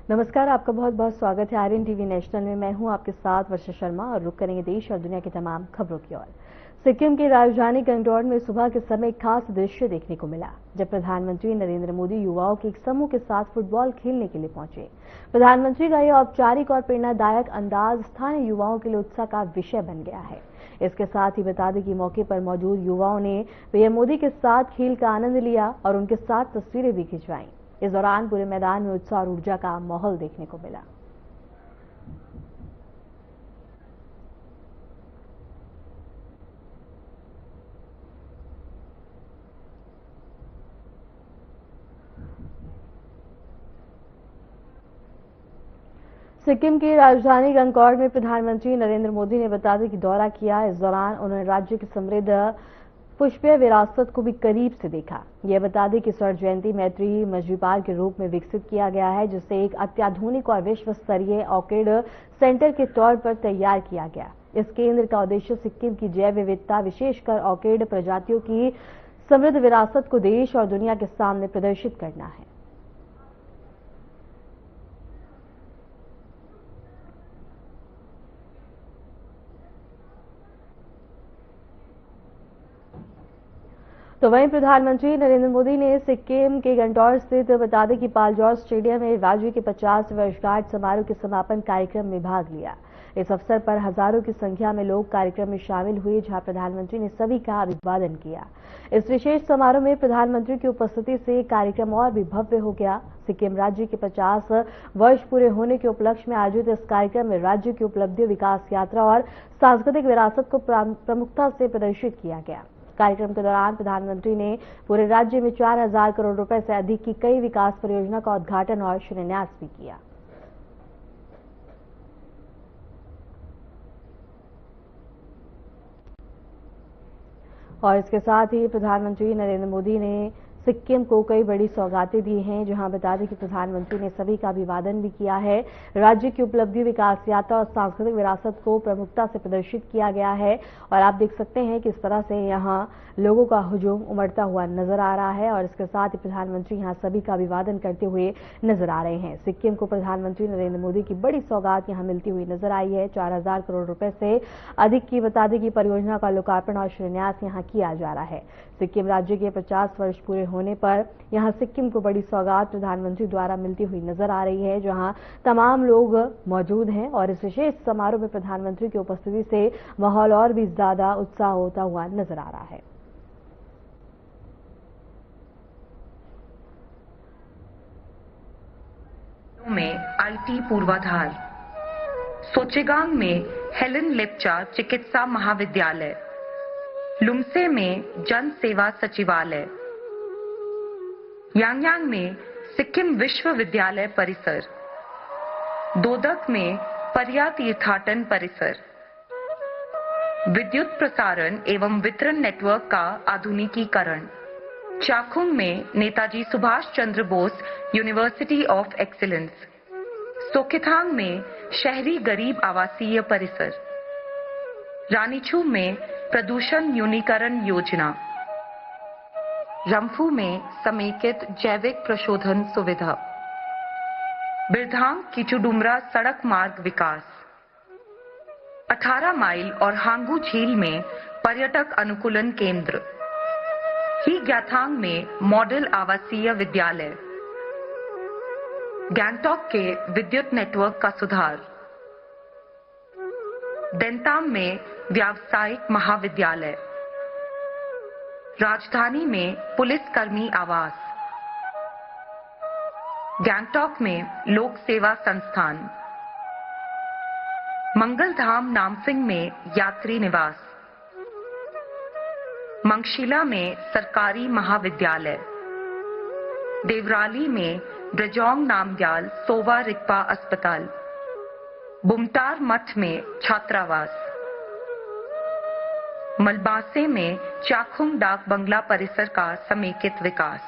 नमस्कार, आपका बहुत बहुत स्वागत है आर्यन टीवी नेशनल में। मैं हूं आपके साथ वर्षा शर्मा और रुक करेंगे देश और दुनिया की तमाम खबरों की ओर। सिक्किम की राजधानी गंगटौर में सुबह के समय एक खास दृश्य देखने को मिला, जब प्रधानमंत्री नरेंद्र मोदी युवाओं के एक समूह के साथ फुटबॉल खेलने के लिए पहुंचे। प्रधानमंत्री का यह औपचारिक और प्रेरणादायक अंदाज स्थानीय युवाओं के लिए उत्साह का विषय बन गया है। इसके साथ ही बता दें कि मौके पर मौजूद युवाओं ने पीएम मोदी के साथ खेल का आनंद लिया और उनके साथ तस्वीरें भी खिंचवाईं। इस दौरान पूरे मैदान में उत्साह और ऊर्जा का माहौल देखने को मिला। सिक्किम की राजधानी गंगटौर में प्रधानमंत्री नरेंद्र मोदी ने बता दें कि दौरा किया। इस दौरान उन्होंने राज्य की समृद्ध पुष्पीय विरासत को भी करीब से देखा। यह बता दें कि स्वर्ण जयंती मैत्री मछली पार्क के रूप में विकसित किया गया है, जिसे एक अत्याधुनिक और विश्व स्तरीय ऑर्किड सेंटर के तौर पर तैयार किया गया। इस केंद्र का उद्देश्य सिक्किम की जैव विविधता, विशेषकर ऑर्किड प्रजातियों की समृद्ध विरासत को देश और दुनिया के सामने प्रदर्शित करना है। तो वहीं प्रधानमंत्री नरेंद्र मोदी ने सिक्किम के गंगटौर स्थित बता दें कि पालजौर स्टेडियम में राज्य के 50 वर्षगांठ समारोह के समापन कार्यक्रम में भाग लिया। इस अवसर पर हजारों की संख्या में लोग कार्यक्रम में शामिल हुए, जहां प्रधानमंत्री ने सभी का अभिवादन किया। इस विशेष समारोह में प्रधानमंत्री की उपस्थिति से कार्यक्रम और भी भव्य हो गया। सिक्किम राज्य के 50 वर्ष पूरे होने के उपलक्ष्य में आयोजित इस कार्यक्रम में राज्य की उपलब्धियों, विकास यात्रा और सांस्कृतिक विरासत को प्रमुखता से प्रदर्शित किया गया। कार्यक्रम के दौरान प्रधानमंत्री ने पूरे राज्य में 4000 करोड़ रुपए से अधिक की कई विकास परियोजना का उद्घाटन और शिलान्यास भी किया। और इसके साथ ही प्रधानमंत्री नरेंद्र मोदी ने सिक्किम को कई बड़ी सौगातें दी हैं, जहां बता दें कि प्रधानमंत्री ने सभी का अभिवादन भी किया है। राज्य की उपलब्धि, विकास यात्रा और सांस्कृतिक विरासत को प्रमुखता से प्रदर्शित किया गया है। और आप देख सकते हैं कि इस तरह से यहां लोगों का हुजूम उमड़ता हुआ नजर आ रहा है और इसके साथ ही प्रधानमंत्री यहां सभी का अभिवादन करते हुए नजर आ रहे हैं। सिक्किम को प्रधानमंत्री नरेंद्र मोदी की बड़ी सौगात यहां मिलती हुई नजर आई है। 4000 करोड़ रुपए से अधिक की बता दें कि परियोजना का लोकार्पण और शिलान्यास यहां किया जा रहा है। सिक्किम राज्य के 50 वर्ष पूरे होने पर यहां सिक्किम को बड़ी सौगात प्रधानमंत्री द्वारा मिलती हुई नजर आ रही है, जहां तमाम लोग मौजूद हैं। और इस विशेष समारोह में प्रधानमंत्री की उपस्थिति से माहौल और भी ज्यादा उत्साह होता हुआ नजर आ रहा है। में आईटी पूर्वाधार, सोचेगांग में हेलेन लेप्चा चिकित्सा महाविद्यालय, लुम्से में जन सेवा सचिवालय, यांगयांग में सिक्किम विश्वविद्यालय परिसर, दोदक में पर्या तीर्थाटन परिसर, विद्युत प्रसारण एवं वितरण नेटवर्क का आधुनिकीकरण, चाखुंग में Netaji Subhash Chandra Bose university of excellence, सोकेथांग में शहरी गरीब आवासीय परिसर, रानीचू में प्रदूषण न्यूनीकरण योजना, रंफू में समेकित जैविक प्रशोधन सुविधा, बिरधांग किचुडुमरा सड़क मार्ग विकास, 18 माइल और हांगू झील में पर्यटक अनुकूलन केंद्र, ही ग्याथांग में मॉडल आवासीय विद्यालय, गैंगटॉक के विद्युत नेटवर्क का सुधार, देंताम में व्यावसायिक महाविद्यालय, राजधानी में पुलिसकर्मी आवास, गैंगटॉक में लोक सेवा संस्थान, मंगलधाम नामसिंग में यात्री निवास, मंगशिला में सरकारी महाविद्यालय, देवराली में ब्रजोंग नामग्याल सोवा रिक्पा अस्पताल, बुमटार मठ में छात्रावास, मलबासे में चाखुंग डाक बंगला परिसर का समेकित विकास,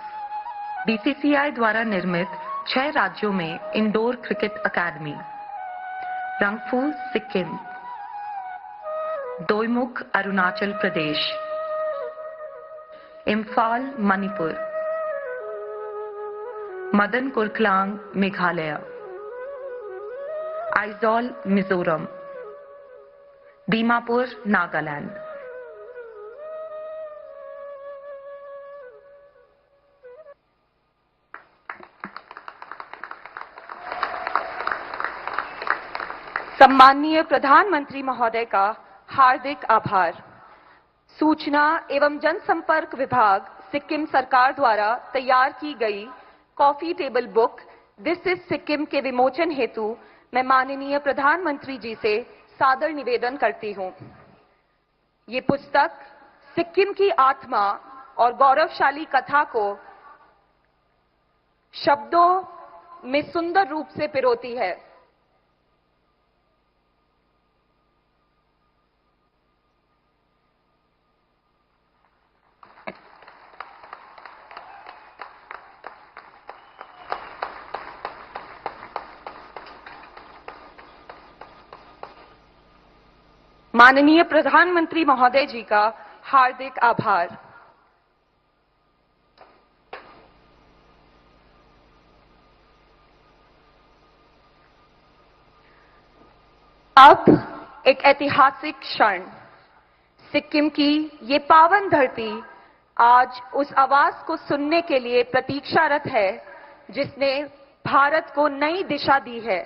बीसीसीआई द्वारा निर्मित 6 राज्यों में इंडोर क्रिकेट अकादमी, रंगफू सिक्किम, दोईमुख अरुणाचल प्रदेश, इम्फाल मणिपुर, मदन कुरकलांग मेघालय, आइजॉल मिजोरम, दीमापुर नागालैंड। सम्माननीय प्रधानमंत्री महोदय का हार्दिक आभार। सूचना एवं जनसंपर्क विभाग सिक्किम सरकार द्वारा तैयार की गई coffee table book this is Sikkim के विमोचन हेतु मैं माननीय प्रधानमंत्री जी से सादर निवेदन करती हूं। ये पुस्तक सिक्किम की आत्मा और गौरवशाली कथा को शब्दों में सुंदर रूप से पिरोती है। माननीय प्रधानमंत्री महोदय जी का हार्दिक आभार। अब एक ऐतिहासिक क्षण, सिक्किम की ये पावन धरती आज उस आवाज को सुनने के लिए प्रतीक्षारत है जिसने भारत को नई दिशा दी है।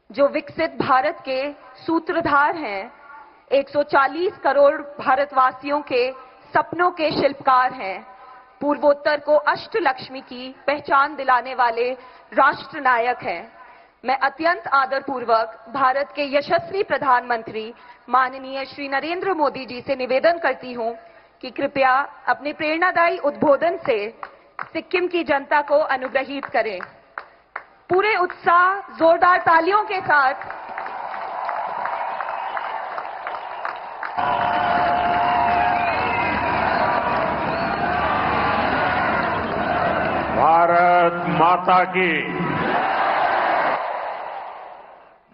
जो विकसित भारत के सूत्रधार हैं, 140 करोड़ भारतवासियों के सपनों के शिल्पकार हैं, पूर्वोत्तर को अष्टलक्ष्मी की पहचान दिलाने वाले राष्ट्र नायक हैं। मैं अत्यंत आदरपूर्वक भारत के यशस्वी प्रधानमंत्री माननीय श्री नरेंद्र मोदी जी से निवेदन करती हूं कि कृपया अपने प्रेरणादायी उद्बोधन से सिक्किम की जनता को अनुग्रहित करें। पूरे उत्साह, जोरदार तालियों के साथ भारत माता की,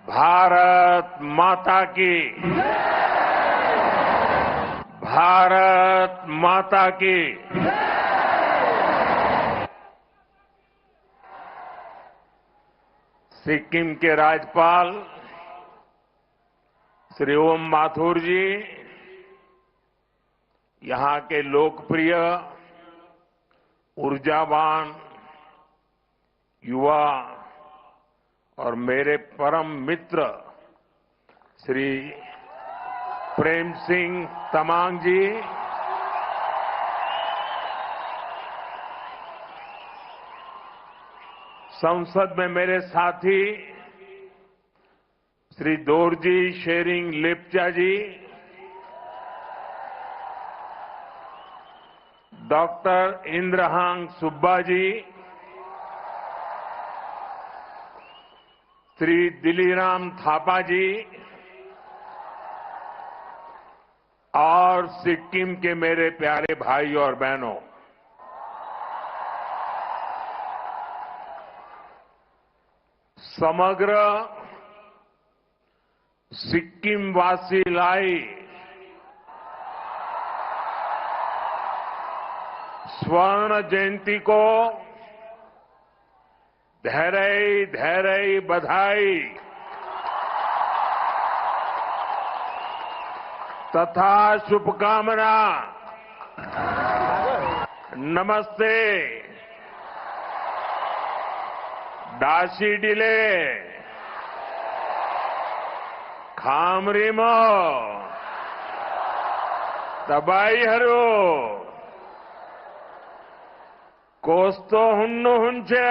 भारत माता की, भारत माता की। सिक्किम के राज्यपाल श्री ओम माथुर जी, यहां के लोकप्रिय, ऊर्जावान युवा और मेरे परम मित्र श्री प्रेम सिंह तमांग जी, संसद में मेरे साथी श्री दोरजी शेरिंग लेप्चा जी, डॉक्टर इंद्रहांग सुब्बा जी, श्री दिलीराम थापा जी और सिक्किम के मेरे प्यारे भाई और बहनों, समग्र सिक्किम वासी लाई स्वर्ण जयंती को धैर्य धैर्य बधाई तथा शुभकामना। नमस्ते। डाशी डिले खामरिमो तबाई हरो कोस्तो हुन्नु हुंचे।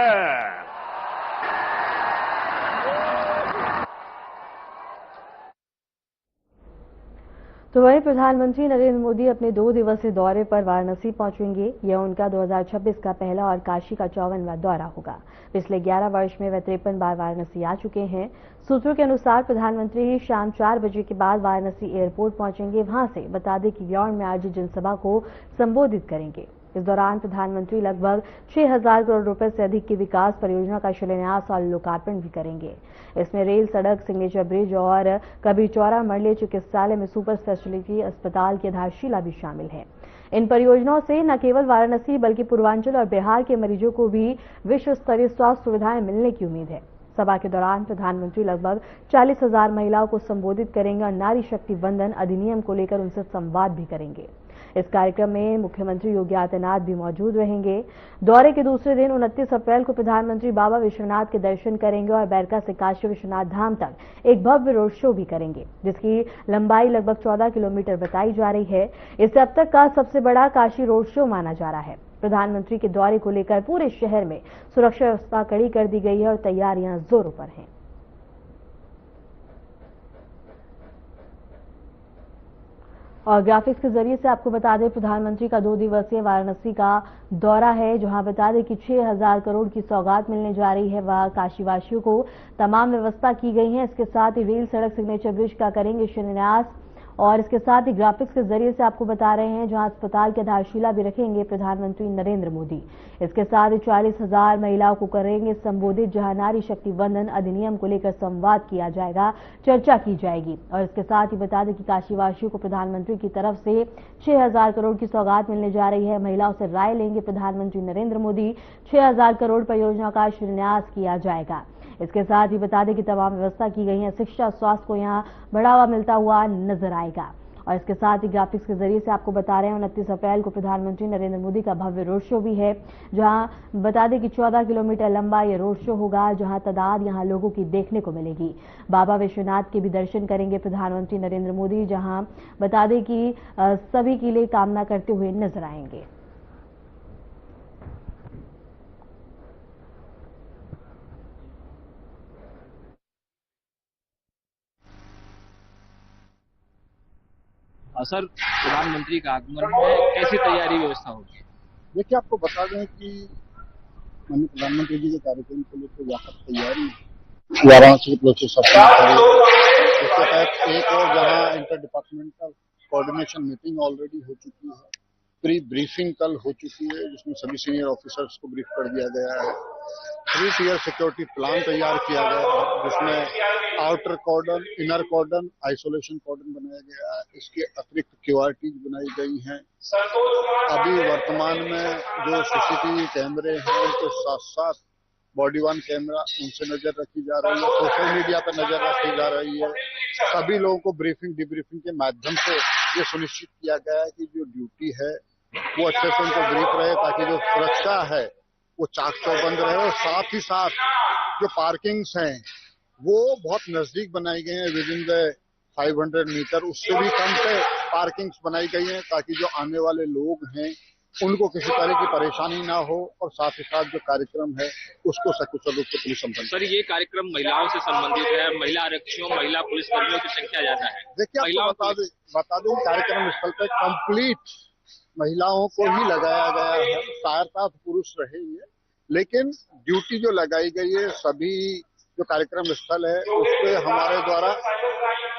तो वहीं प्रधानमंत्री नरेंद्र मोदी अपने 2 दिवसीय दौरे पर वाराणसी पहुंचेंगे। यह उनका 2026 का पहला और काशी का 54वां दौरा होगा। पिछले 11 वर्ष में वे 53 बार वाराणसी आ चुके हैं। सूत्रों के अनुसार प्रधानमंत्री शाम 4 बजे के बाद वाराणसी एयरपोर्ट पहुंचेंगे। वहां से बता दें कि ग्राउंड में आयोजित जनसभा को संबोधित करेंगे। इस दौरान प्रधानमंत्री लगभग 6,000 करोड़ रुपए से अधिक की विकास परियोजना का शिलान्यास और लोकार्पण भी करेंगे। इसमें रेल, सड़क, सिग्नेचर ब्रिज और कबीरचौरा मरले चिकित्सालय में सुपर स्पेशलिटी अस्पताल की आधारशिला भी शामिल है। इन परियोजनाओं से न केवल वाराणसी बल्कि पूर्वांचल और बिहार के मरीजों को भी विश्व स्तरीय स्वास्थ्य सुविधाएं मिलने की उम्मीद है। सभा के दौरान प्रधानमंत्री लगभग 40,000 महिलाओं को संबोधित करेंगे और नारी शक्ति वंदन अधिनियम को लेकर उनसे संवाद भी करेंगे। इस कार्यक्रम में मुख्यमंत्री योगी आदित्यनाथ भी मौजूद रहेंगे। दौरे के दूसरे दिन 29 अप्रैल को प्रधानमंत्री बाबा विश्वनाथ के दर्शन करेंगे और बैरका से काशी विश्वनाथ धाम तक एक भव्य रोड शो भी करेंगे, जिसकी लंबाई लगभग 14 किलोमीटर बताई जा रही है। इसे अब तक का सबसे बड़ा काशी रोड शो माना जा रहा है। प्रधानमंत्री के दौरे को लेकर पूरे शहर में सुरक्षा व्यवस्था कड़ी कर दी गई है और तैयारियां जोरों पर हैं। और ग्राफिक्स के जरिए से आपको बता दें, प्रधानमंत्री का 2 दिवसीय वाराणसी का दौरा है, जहां बता दें कि 6,000 करोड़ की सौगात मिलने जा रही है। वहां काशीवासियों को तमाम व्यवस्था की गई है। इसके साथ ही रेल सड़क सिग्नेचर ब्रिज का करेंगे शिलान्यास और इसके साथ ही ग्राफिक्स के जरिए से आपको बता रहे हैं जहां अस्पताल की आधारशिला भी रखेंगे प्रधानमंत्री नरेंद्र मोदी। इसके साथ ही 40,000 महिलाओं को करेंगे संबोधित, जहां नारी शक्ति वंदन अधिनियम को लेकर संवाद किया जाएगा, चर्चा की जाएगी। और इसके साथ ही बता दें कि काशीवासियों को प्रधानमंत्री की तरफ से 6,000 करोड़ की सौगात मिलने जा रही है। महिलाओं से राय लेंगे प्रधानमंत्री नरेंद्र मोदी। 6,000 करोड़ परियोजना का शिलान्यास किया जाएगा। इसके साथ ही बता दें कि तमाम व्यवस्था की गई है। शिक्षा, स्वास्थ्य को यहां बढ़ावा मिलता हुआ नजर आएगा। और इसके साथ ही ग्राफिक्स के जरिए से आपको बता रहे हैं 29 अप्रैल को प्रधानमंत्री नरेंद्र मोदी का भव्य रोड शो भी है, जहां बता दें कि 14 किलोमीटर लंबा ये रोड शो होगा, जहां तादाद यहां लोगों की देखने को मिलेगी। बाबा विश्वनाथ के भी दर्शन करेंगे प्रधानमंत्री नरेंद्र मोदी, जहां बता दें कि सभी के लिए कामना करते हुए नजर आएंगे। सर, प्रधानमंत्री का आगमन है, कैसी तैयारी व्यवस्था होगी? देखिए, आपको बता दें कि माननीय प्रधानमंत्री जी के कार्यक्रम को लेकर व्यापक तैयारी वाराणसी के प्लेस इसके तहत एक और जहां inter departmental coordination meeting already हो चुकी है। प्री ब्रीफिंग कल हो चुकी है, जिसमें सभी सीनियर ऑफिसर्स को ब्रीफ कर दिया गया है। 3 टियर सिक्योरिटी प्लान तैयार किया गया है, जिसमें आउटर कॉर्डन, इनर कॉर्डन, आइसोलेशन कॉर्डन बनाया गया है। इसके अतिरिक्त क्यूआरटी बनाई गई हैं। अभी वर्तमान में जो सीसीटीवी कैमरे हैं उनके साथ साथ बॉडी वन कैमरा, उनसे नजर रखी जा रही है। सोशल मीडिया पर नजर रखी जा रही है। सभी लोगों को ब्रीफिंग डिब्रीफिंग के माध्यम से ये सुनिश्चित किया गया है कि जो ड्यूटी है वो अच्छे से उनको ब्रीफ रहे, ताकि जो सुरक्षा है वो चाक चौबंद रहे। और साथ ही साथ जो पार्किंग्स हैं वो बहुत नजदीक बनाई गई हैं, विद इन द 500 मीटर, उससे भी कम से पार्किंग्स बनाई गई हैं, ताकि जो आने वाले लोग हैं उनको किसी तरह की परेशानी ना हो और साथ ही साथ जो कार्यक्रम है उसको सकुशल रूप से पुलिस संपन्न। सर, ये कार्यक्रम महिलाओं से संबंधित है, महिला आरक्षियों, महिला पुलिसकर्मियों की संख्या ज्यादा है। देखिए, आपको बता दें कार्यक्रम स्थल पर कंप्लीट महिलाओं को ही लगाया गया है। सहायता पुरुष रहेंगे, लेकिन ड्यूटी जो लगाई गई है सभी जो कार्यक्रम स्थल है उस पे हमारे द्वारा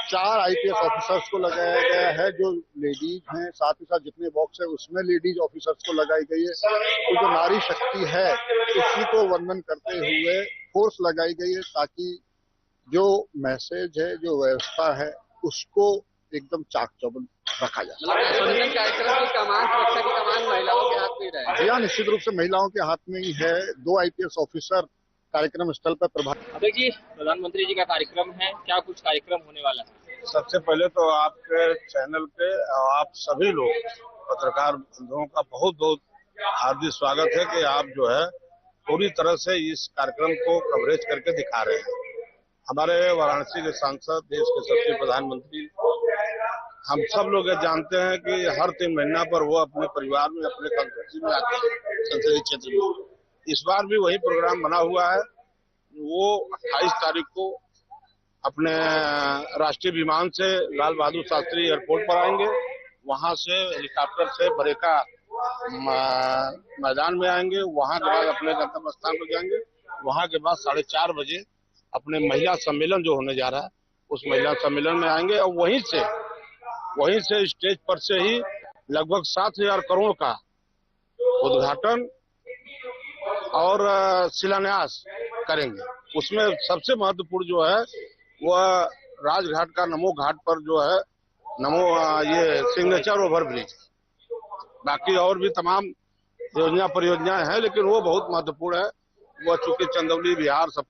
4 आईपीएस ऑफिसर्स को लगाया गया है, जो लेडीज हैं। साथ ही साथ जितने बॉक्स है उसमें लेडीज ऑफिसर्स को लगाई गई है। तो जो नारी शक्ति है उसी को वंदन करते हुए फोर्स लगाई गई है, ताकि जो मैसेज है, जो व्यवस्था है, उसको एकदम चाक चौबंद रखा जाए। कार्यक्रम की कमान, सुरक्षा की कमान महिलाओं के हाथ में रहे। जी हाँ, निश्चित रूप से महिलाओं के हाथ में ही है। 2 आईपीएस ऑफिसर कार्यक्रम स्थल पर प्रभाव। अध्यक्ष जी, प्रधानमंत्री जी का कार्यक्रम है, क्या कुछ कार्यक्रम होने वाला है? सबसे पहले तो आपके चैनल पे और आप सभी लोग पत्रकार बंधुओं का बहुत बहुत हार्दिक स्वागत है कि आप जो है पूरी तरह से इस कार्यक्रम को कवरेज करके दिखा रहे हैं। हमारे वाराणसी के सांसद, देश के सबसे प्रधानमंत्री, हम सब लोग ये जानते हैं कि हर 3 महीना पर वो अपने परिवार में, अपने कंस्टिट्यूंसी में आते हैं, संसदीय क्षेत्र में। इस बार भी वही प्रोग्राम बना हुआ है। वो 28 तारीख को अपने राष्ट्रीय विमान से लाल बहादुर शास्त्री एयरपोर्ट पर आएंगे। वहां से हेलीकॉप्टर से बरेका मैदान में आएंगे। वहां के बाद अपने गंतव्य स्थान पर जाएंगे। वहां के बाद 4:30 बजे अपने महिला सम्मेलन जो होने जा रहा है उस महिला सम्मेलन में आएंगे और वहीं से स्टेज पर से ही लगभग 7,000 करोड़ का उद्घाटन और शिलान्यास करेंगे। उसमें सबसे महत्वपूर्ण जो है वह राजघाट का नमो घाट पर जो है ये सिग्नेचर ओवर ब्रिज। बाकी और भी तमाम परियोजनाएं हैं, लेकिन वो बहुत महत्वपूर्ण है। वो चूंकि चंदौली, बिहार सब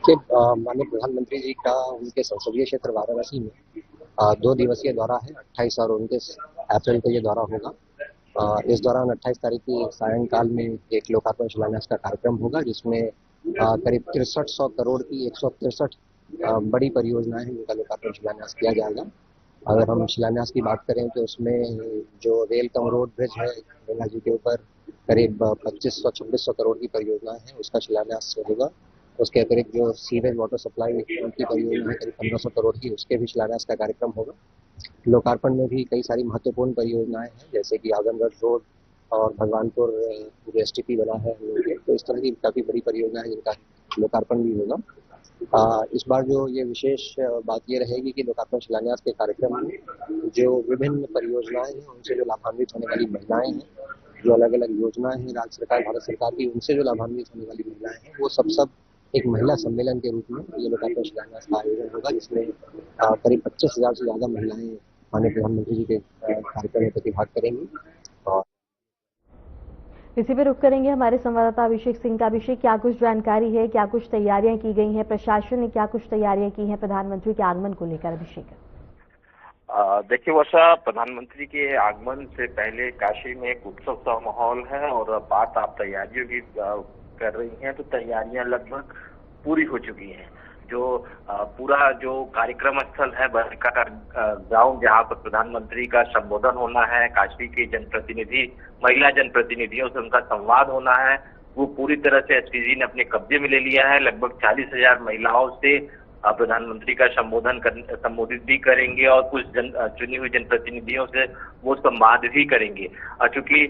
देखिए, माननीय प्रधानमंत्री जी का उनके संसदीय क्षेत्र वाराणसी में 2 दिवसीय दौरा है। 28 और 29 अप्रैल को ये दौरा होगा। इस दौरान 28 तारीख की सायंकाल में एक लोकार्पण शिलान्यास का कार्यक्रम होगा, जिसमें करीब 6300 करोड़ की 163 बड़ी परियोजनाएं हैं, जिनका लोकार्पण शिलान्यास किया जाएगा। अगर हम शिलान्यास की बात करें तो उसमें जो रेल कम रोड ब्रिज है गंगा जी के ऊपर, करीब 2500-2600 करोड़ की परियोजना है, उसका शिलान्यास होगा। उसके अतिरिक्त जो सीवेज वाटर सप्लाई की परियोजना है करीब 1500 करोड़ की, उसके भी शिलान्यास का कार्यक्रम होगा। लोकार्पण में भी कई सारी महत्वपूर्ण परियोजनाएं हैं, जैसे कि आजमगढ़ रोड और भगवानपुर जो एसटीपी बना है, तो इस तरह की काफी बड़ी परियोजना है जिनका लोकार्पण भी होगा। इस बार जो ये विशेष बात ये रहेगी कि लोकार्पण शिलान्यास के कार्यक्रम में जो विभिन्न परियोजनाएं हैं, उनसे जो लाभान्वित होने वाली महिलाएं हैं, जो अलग अलग योजनाएं हैं राज्य सरकार भारत सरकार की, उनसे जो लाभान्वित होने वाली महिलाएं हैं, वो सब एक महिला सम्मेलन के रूप में ये लोकार्पण शिलान्यास का आयोजन होगा, जिसमें करीब 25,000 से ज्यादा महिलाएं माननीय प्रधानमंत्री जी के कार्यक्रम में प्रतिभाग करेंगी। और इसी पे रुक करेंगे हमारे संवाददाता अभिषेक सिंह का। अभिषेक, क्या कुछ जानकारी है, क्या कुछ तैयारियां की गई हैं, प्रशासन ने क्या कुछ तैयारियां की हैं प्रधानमंत्री के आगमन को लेकर? अभिषेक, देखिए वर्षा, प्रधानमंत्री के आगमन से पहले काशी में एक उत्सव का माहौल है और बात आप तैयारियों की कर रही हैं, तो तैयारियां लगभग पूरी हो चुकी हैं। जो पूरा जो कार्यक्रम स्थल है बरका का ग्राउंड, जहाँ पर प्रधानमंत्री का संबोधन होना है, काशी के जनप्रतिनिधि महिला जनप्रतिनिधियों से उनका संवाद होना है, वो पूरी तरह से एसपीजी ने अपने कब्जे में ले लिया है। लगभग 40,000 महिलाओं से प्रधानमंत्री का संबोधित भी करेंगे और कुछ चुनी हुई जनप्रतिनिधियों से वो संवाद भी करेंगे। चूंकि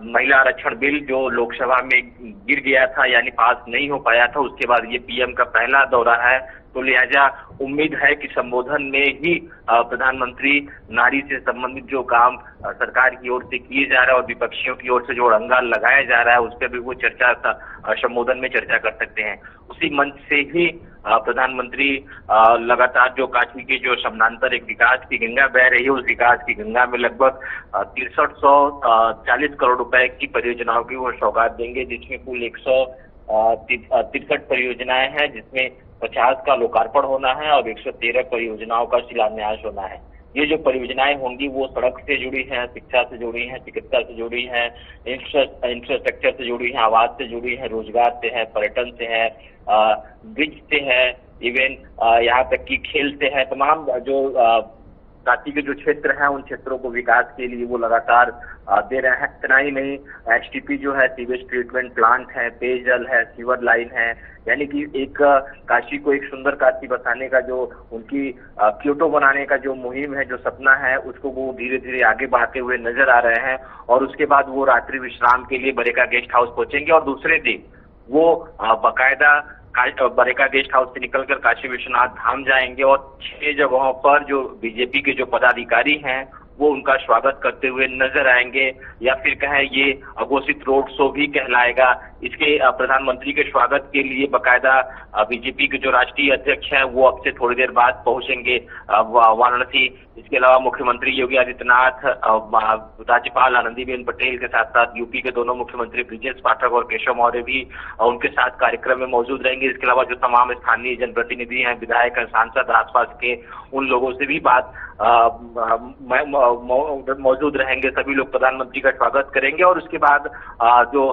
महिला आरक्षण बिल जो लोकसभा में गिर गया था, यानी पास नहीं हो पाया था, उसके बाद ये पीएम का पहला दौरा है, तो लिहाजा उम्मीद है कि संबोधन में ही प्रधानमंत्री नारी से संबंधित जो काम सरकार की ओर से किए जा रहा है और विपक्षियों की ओर से जो रंगा लगाया जा रहा है, उस पर भी वो चर्चा संबोधन में चर्चा कर सकते हैं। उसी मंच से ही प्रधानमंत्री लगातार जो काशी के जो समानांतर एक विकास की गंगा बह रही है, उस विकास की गंगा में लगभग 6340 करोड़ रुपए की परियोजनाओं की वो सौगात देंगे, जिसमें कुल 163 परियोजनाएं हैं, जिसमें 50 का लोकार्पण होना है और 113 परियोजनाओं का शिलान्यास होना है। ये जो परियोजनाएं होंगी वो सड़क से जुड़ी हैं, शिक्षा से जुड़ी हैं, चिकित्सा से जुड़ी हैं, इंफ्रास्ट्रक्चर से जुड़ी हैं, आवास से जुड़ी हैं, रोजगार से है, पर्यटन से है, ब्रिज से है, इवन यहाँ तक कि खेल से है। तमाम जो काशी के जो क्षेत्र हैं, उन क्षेत्रों को विकास के लिए वो लगातार दे रहे हैं। इतना ही नहीं, एचटीपी जो है, सीवेज ट्रीटमेंट प्लांट है, पेयजल है, सीवर लाइन है, यानी कि एक काशी को एक सुंदर काशी बसाने का जो उनकी क्योटो बनाने का जो मुहिम है, जो सपना है, उसको वो धीरे धीरे आगे बढ़ाते हुए नजर आ रहे हैं। और उसके बाद वो रात्रि विश्राम के लिए बरेका गेस्ट हाउस पहुंचेंगे और दूसरे दिन वो बाकायदा बरेका गेस्ट हाउस से निकलकर काशी विश्वनाथ धाम जाएंगे और 6 जगहों पर जो बीजेपी के जो पदाधिकारी हैं वो उनका स्वागत करते हुए नजर आएंगे, या फिर कहें ये अघोषित रोड शो भी कहलाएगा। इसके प्रधानमंत्री के स्वागत के लिए बकायदा बीजेपी के जो राष्ट्रीय अध्यक्ष हैं वो अब से थोड़ी देर बाद पहुंचेंगे वाराणसी। इसके अलावा मुख्यमंत्री योगी आदित्यनाथ, राज्यपाल आनंदीबेन पटेल के साथ साथ यूपी के दोनों मुख्यमंत्री ब्रिजेश पाठक और केशव मौर्य भी उनके साथ कार्यक्रम में मौजूद रहेंगे। इसके अलावा जो तमाम स्थानीय जनप्रतिनिधि हैं, विधायक हैं, सांसद आसपास के, उन लोगों से भी बात मौजूद रहेंगे। सभी लोग प्रधानमंत्री का स्वागत करेंगे और उसके बाद जो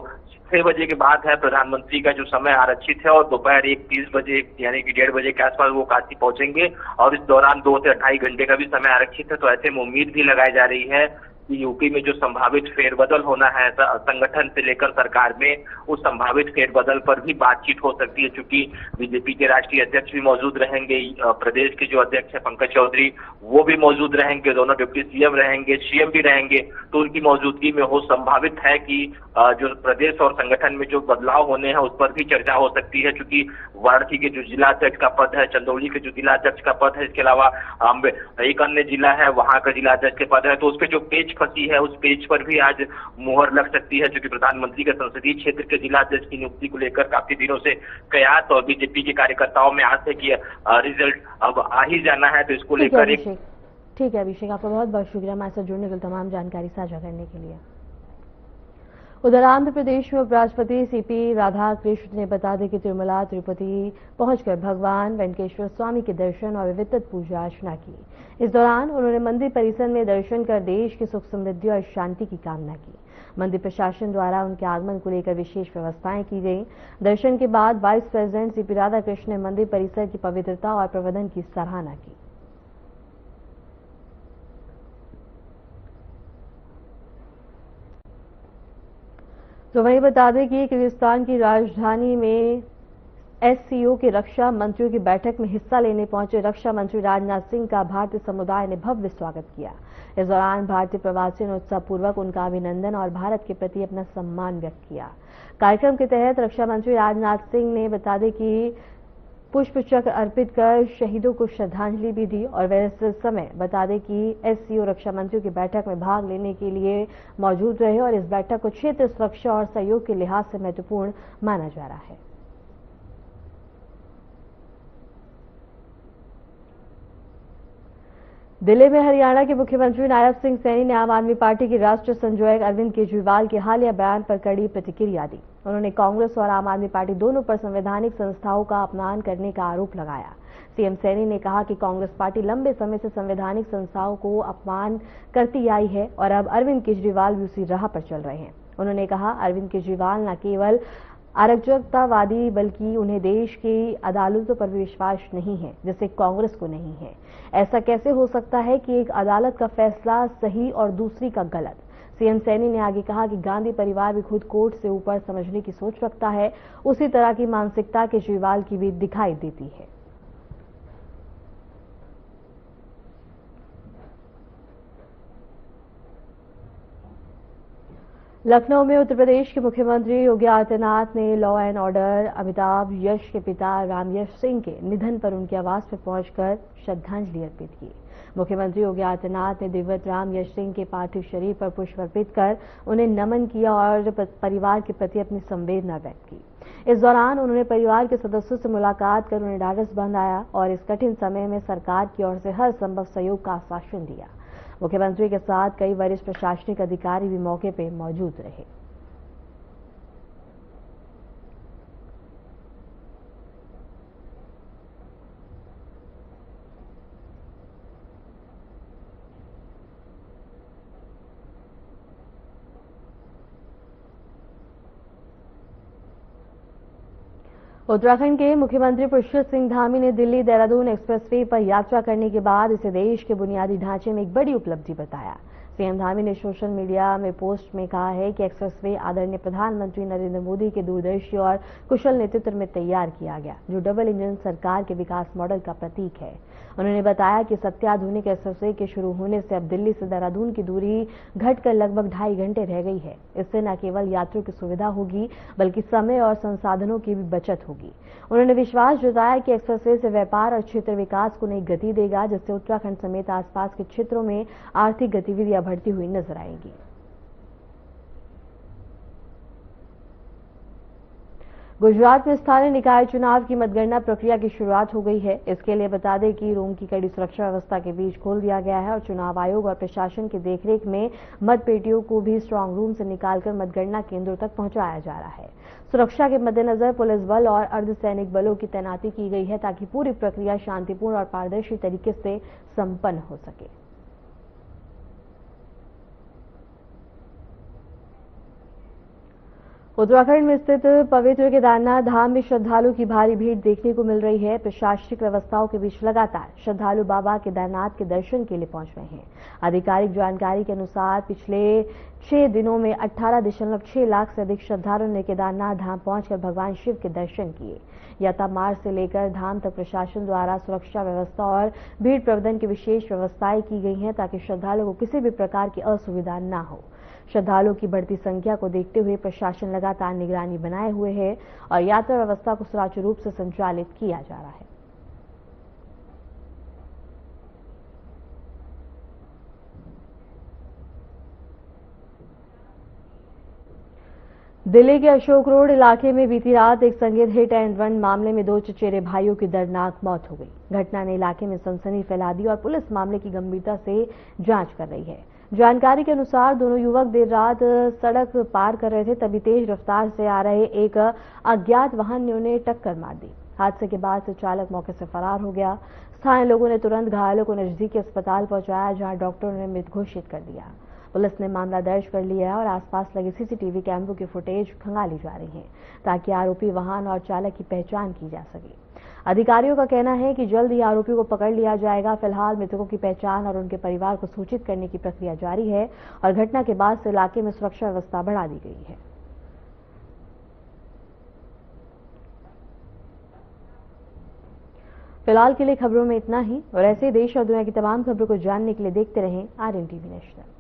6 बजे के बाद है प्रधानमंत्री का जो समय आरक्षित है और दोपहर 1:30 बजे यानी कि 1:30 बजे के आसपास वो काशी पहुंचेंगे और इस दौरान 2 से 2.5 घंटे का भी समय आरक्षित है। तो ऐसे में उम्मीद भी लगाई जा रही है कि यूपी में जो संभावित फेरबदल होना है संगठन से लेकर सरकार में, उस संभावित फेरबदल पर भी बातचीत हो सकती है। चूंकि बीजेपी के राष्ट्रीय अध्यक्ष भी मौजूद रहेंगे, प्रदेश के जो अध्यक्ष है पंकज चौधरी वो भी मौजूद रहेंगे, दोनों डिप्टी सीएम रहेंगे, सीएम भी रहेंगे। तो उनकी मौजूदगी में हो संभावित है कि जो प्रदेश और संगठन में जो बदलाव होने हैं उस पर भी चर्चा हो सकती है। चूंकि वाराणसी के जो जिला अध्यक्ष का पद है, चंदौली के जो जिला अध्यक्ष का पद है, इसके अलावा एक अन्य जिला है वहां का जिला अध्यक्ष के पद है, तो उस पर जो पेज फंसी है उस पेज पर भी आज मुहर लग सकती है। क्योंकि प्रधानमंत्री के संसदीय क्षेत्र के जिला अध्यक्ष की नियुक्ति को लेकर काफी दिनों से कयास और बीजेपी के कार्यकर्ताओं में आस है कि रिजल्ट अब आ ही जाना है, तो इसको लेकर एक ठीक है अभिषेक, आपका बहुत बहुत शुक्रिया हमारे साथ जुड़ने के लिए, तमाम जानकारी साझा करने के लिए। उधर आंध्र प्रदेश में उपराष्ट्रपति सीपी राधाकृष्ण ने बता दें कि तिरुमला तिरुपति पहुंचकर भगवान वेंकटेश्वर स्वामी के दर्शन और विविध पूजा अर्चना की। इस दौरान उन्होंने मंदिर परिसर में दर्शन कर देश की सुख समृद्धि और शांति की कामना की। मंदिर प्रशासन द्वारा उनके आगमन को लेकर विशेष व्यवस्थाएं की गई। दर्शन के बाद वाइस प्रेसिडेंट सीपी राधाकृष्ण ने मंदिर परिसर की पवित्रता और प्रबंधन की सराहना की। तो वहीं बता दें कि किर्गिस्तान की राजधानी में एससीओ के रक्षा मंत्रियों की बैठक में हिस्सा लेने पहुंचे रक्षा मंत्री राजनाथ सिंह का भारतीय समुदाय ने भव्य स्वागत किया। इस दौरान भारतीय प्रवासियों ने उत्साहपूर्वक उनका अभिनंदन और भारत के प्रति अपना सम्मान व्यक्त किया। कार्यक्रम के तहत रक्षा मंत्री राजनाथ सिंह ने बता दें कि पुष्प चक्र अर्पित कर शहीदों को श्रद्धांजलि भी दी और वह इस समय बता दें कि एससीओ रक्षा मंत्रियों की बैठक में भाग लेने के लिए मौजूद रहे और इस बैठक को क्षेत्र सुरक्षा और सहयोग के लिहाज से महत्वपूर्ण माना जा रहा है। दिल्ली में हरियाणा के मुख्यमंत्री नायब सिंह सैनी ने आम आदमी पार्टी के राष्ट्रीय संयोजक अरविंद केजरीवाल के हालिया बयान पर कड़ी प्रतिक्रिया दी। उन्होंने कांग्रेस और आम आदमी पार्टी दोनों पर संवैधानिक संस्थाओं का अपमान करने का आरोप लगाया। सीएम सैनी ने कहा कि कांग्रेस पार्टी लंबे समय से संवैधानिक संस्थाओं को अपमान करती आई है और अब अरविंद केजरीवाल भी उसी राह पर चल रहे हैं। उन्होंने कहा अरविंद केजरीवाल न केवल अराजकतावादी बल्कि उन्हें देश की अदालतों पर भी विश्वास नहीं है, जिससे कांग्रेस को नहीं है। ऐसा कैसे हो सकता है कि एक अदालत का फैसला सही और दूसरी का गलत। सीएम सैनी ने आगे कहा कि गांधी परिवार भी खुद कोर्ट से ऊपर समझने की सोच रखता है, उसी तरह की मानसिकता केजरीवाल की भी दिखाई देती है। लखनऊ में उत्तर प्रदेश के मुख्यमंत्री योगी आदित्यनाथ ने लॉ एंड ऑर्डर अमिताभ यश के पिता राम यश सिंह के निधन पर उनके आवास पर पहुंचकर श्रद्धांजलि अर्पित की। मुख्यमंत्री योगी आदित्यनाथ ने दिवंगत राम यश सिंह के पार्थिव शरीर पर पुष्प अर्पित कर उन्हें नमन किया और परिवार के प्रति अपनी संवेदना व्यक्त की। इस दौरान उन्होंने परिवार के सदस्यों से मुलाकात कर उन्हें ढाढ़स बंधाया और इस कठिन समय में सरकार की ओर से हर संभव सहयोग का आश्वासन दिया। मुख्यमंत्री के साथ कई वरिष्ठ प्रशासनिक अधिकारी भी मौके पर मौजूद रहे। उत्तराखंड के मुख्यमंत्री पुष्कर सिंह धामी ने दिल्ली देहरादून एक्सप्रेसवे पर यात्रा करने के बाद इसे देश के बुनियादी ढांचे में एक बड़ी उपलब्धि बताया। सीएम धामी ने सोशल मीडिया में पोस्ट में कहा है कि एक्सप्रेसवे आदरणीय प्रधानमंत्री नरेंद्र मोदी के दूरदर्शी और कुशल नेतृत्व में तैयार किया गया, जो डबल इंजन सरकार के विकास मॉडल का प्रतीक है। उन्होंने बताया कि अत्याधुनिक एक्सप्रेसवे के शुरू होने से अब दिल्ली से देहरादून की दूरी घटकर लगभग 2.5 घंटे रह गई है। इससे न केवल यात्रियों की सुविधा होगी बल्कि समय और संसाधनों की भी बचत होगी। उन्होंने विश्वास जताया कि एक्सप्रेसवे से व्यापार और क्षेत्र विकास को नई गति देगा, जिससे उत्तराखंड समेत आसपास के क्षेत्रों में आर्थिक गतिविधियां बढ़ती हुई नजर आएंगी। गुजरात में स्थानीय निकाय चुनाव की मतगणना प्रक्रिया की शुरुआत हो गई है। इसके लिए बता दें कि रूम की कड़ी सुरक्षा व्यवस्था के बीच खोल दिया गया है और चुनाव आयोग और प्रशासन की देखरेख में मतपेटियों को भी स्ट्रांग रूम से निकालकर मतगणना केंद्रों तक पहुंचाया जा रहा है। सुरक्षा के मद्देनजर पुलिस बल और अर्धसैनिक बलों की तैनाती की गई है ताकि पूरी प्रक्रिया शांतिपूर्ण और पारदर्शी तरीके से संपन्न हो सके। उत्तराखंड में स्थित पवित्र केदारनाथ धाम में श्रद्धालुओं की भारी भीड़ देखने को मिल रही है। प्रशासनिक व्यवस्थाओं के बीच लगातार श्रद्धालु बाबा केदारनाथ के दर्शन के लिए पहुंच रहे हैं। आधिकारिक जानकारी के अनुसार पिछले 6 दिनों में 18.6 लाख से अधिक श्रद्धालुओं ने केदारनाथ धाम पहुंचकर भगवान शिव के दर्शन किए। यात्रा मार्ग से लेकर धाम तक प्रशासन द्वारा सुरक्षा व्यवस्था और भीड़ प्रबंधन की विशेष व्यवस्थाएं की गई हैं ताकि श्रद्धालुओं को किसी भी प्रकार की असुविधा न हो। श्रद्धालुओं की बढ़ती संख्या को देखते हुए प्रशासन लगातार निगरानी बनाए हुए है और यात्रा व्यवस्था को सुचारू रूप से संचालित किया जा रहा है। दिल्ली के अशोक रोड इलाके में बीती रात एक संदिग्ध हिट एंड रन मामले में 2 चचेरे भाइयों की दर्दनाक मौत हो गई। घटना ने इलाके में सनसनी फैला दी और पुलिस मामले की गंभीरता से जांच कर रही है। जानकारी के अनुसार दोनों युवक देर रात सड़क पार कर रहे थे, तभी तेज रफ्तार से आ रहे एक अज्ञात वाहन ने उन्हें टक्कर मार दी। हादसे के बाद से चालक मौके से फरार हो गया। स्थानीय लोगों ने तुरंत घायलों को नजदीकी अस्पताल पहुंचाया, जहां डॉक्टरों ने मृत घोषित कर दिया। पुलिस ने मामला दर्ज कर लिया है और आसपास लगे सीसीटीवी कैमरों की फुटेज खंगाली जा रही है, ताकि आरोपी वाहन और चालक की पहचान की जा सके। अधिकारियों का कहना है कि जल्द ही आरोपी को पकड़ लिया जाएगा। फिलहाल मृतकों की पहचान और उनके परिवार को सूचित करने की प्रक्रिया जारी है और घटना के बाद से इलाके में सुरक्षा व्यवस्था बढ़ा दी गई है। फिलहाल के लिए खबरों में इतना ही और ऐसे देश और दुनिया की तमाम खबरों को जानने के लिए देखते रहें RNTV नेशनल।